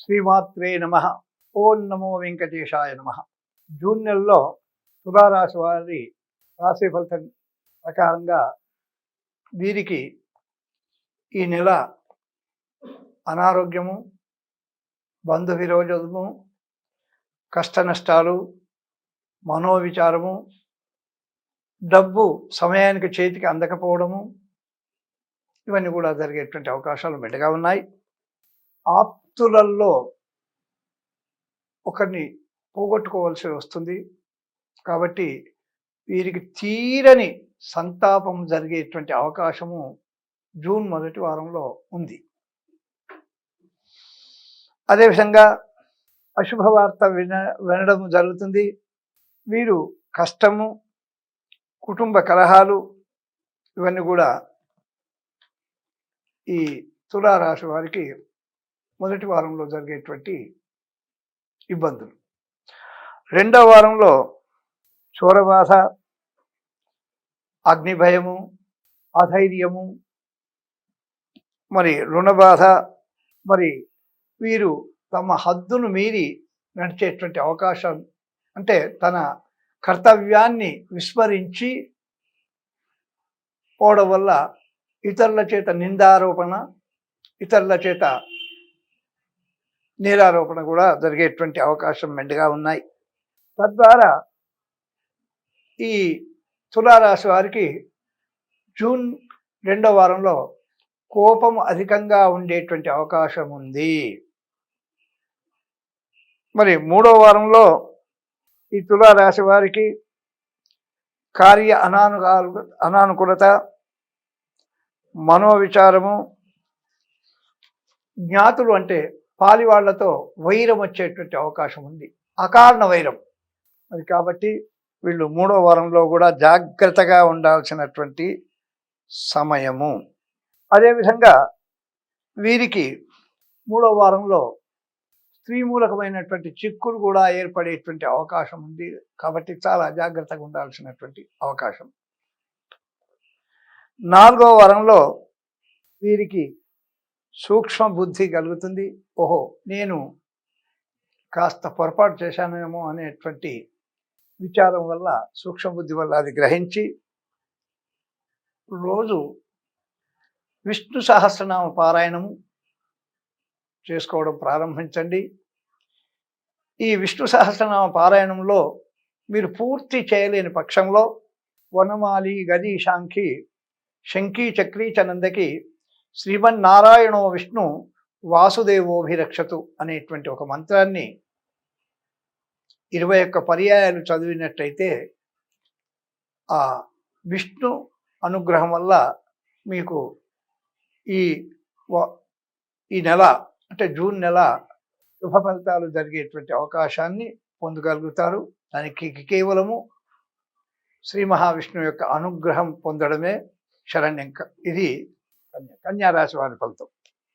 శ్రీమాత్రే నమః. ఓం నమో వెంకటేశాయ నమః. జూన్ నెలలో తులారాశి వారి రాశి ఫలితం ప్రకారంగా వీరికి ఈ నెల అనారోగ్యము, బంధు విరోధము, కష్ట నష్టాలు, మనోవిచారము, డబ్బు సమయానికి చేతికి అందకపోవడము, ఇవన్నీ కూడా జరిగేటువంటి అవకాశాలు మెండుగా ఉన్నాయి. ఆప్తులలో ఒకరిని పోగొట్టుకోవాల్సి వస్తుంది. కాబట్టి వీరికి తీరని సంతాపం జరిగేటువంటి అవకాశము జూన్ మొదటి వారంలో ఉంది. అదేవిధంగా అశుభవార్త వినడం జరుగుతుంది. వీరు కష్టము, కుటుంబ కలహాలు, ఇవన్నీ కూడా ఈ తులారాశి వారికి మొదటి వారంలో జరిగేటువంటి ఇబ్బందులు. రెండవ వారంలో చోరబాధ, అగ్నిభయము, అధైర్యము, మరి రుణబాధ, మరి వీరు తమ హద్దును మీరి నడిచేటువంటి అవకాశం, అంటే తన కర్తవ్యాన్ని విస్మరించి పోవడం వల్ల ఇతరుల చేత నిందారోపణ, ఇతరుల చేత నేరారోపణ కూడా జరిగేటువంటి అవకాశం మెండుగా ఉన్నాయి. తద్వారా ఈ తులారాశి వారికి జూన్ రెండవ వారంలో కోపం అధికంగా ఉండేటువంటి అవకాశం ఉంది. మరి మూడవ వారంలో ఈ తులారాశి వారికి కార్య అనానుకూలత, మనోవిచారము, జ్ఞాతులు అంటే పాలివాళ్లతో వైరం వచ్చేటువంటి అవకాశం ఉంది, అకారణ వైరం. మరి కాబట్టి వీళ్ళు మూడో వారంలో కూడా జాగ్రత్తగా ఉండాల్సినటువంటి సమయము. అదేవిధంగా వీరికి మూడో వారంలో స్త్రీ మూలకమైనటువంటి చిక్కులు కూడా ఏర్పడేటువంటి అవకాశం ఉంది. కాబట్టి చాలా జాగ్రత్తగా ఉండాల్సినటువంటి అవకాశం. నాలుగో వారంలో వీరికి సూక్ష్మ బుద్ధి కలుగుతుంది. ఓహో, నేను కాస్త పొరపాటు చేశానేమో అనేటువంటి విచారం వల్ల, సూక్ష్మ బుద్ధి వల్ల అది గ్రహించి రోజు విష్ణు సహస్రనామ పారాయణము చేసుకోవడం ప్రారంభించండి. ఈ విష్ణు సహస్రనామ పారాయణంలో మీరు పూర్తి చేయలేని పక్షంలో వనమాలి, గది, శాంఖి, శంఖీ, చక్రీ చనందకి శ్రీమన్నారాయణో విష్ణు వాసుదేవోభిరక్షతు అనేటువంటి ఒక మంత్రాన్ని 21 పర్యాయాలు చదివినట్టయితే ఆ విష్ణు అనుగ్రహం వల్ల మీకు ఈ నెల, అంటే జూన్ నెల శుభ ఫలితాలు జరిగేటువంటి అవకాశాన్ని పొందగలుగుతారు. దానికి కేవలము శ్రీ మహావిష్ణువు యొక్క అనుగ్రహం పొందడమే శరణ్యం. ఇది కన్యారాశి వారి ఫలితం.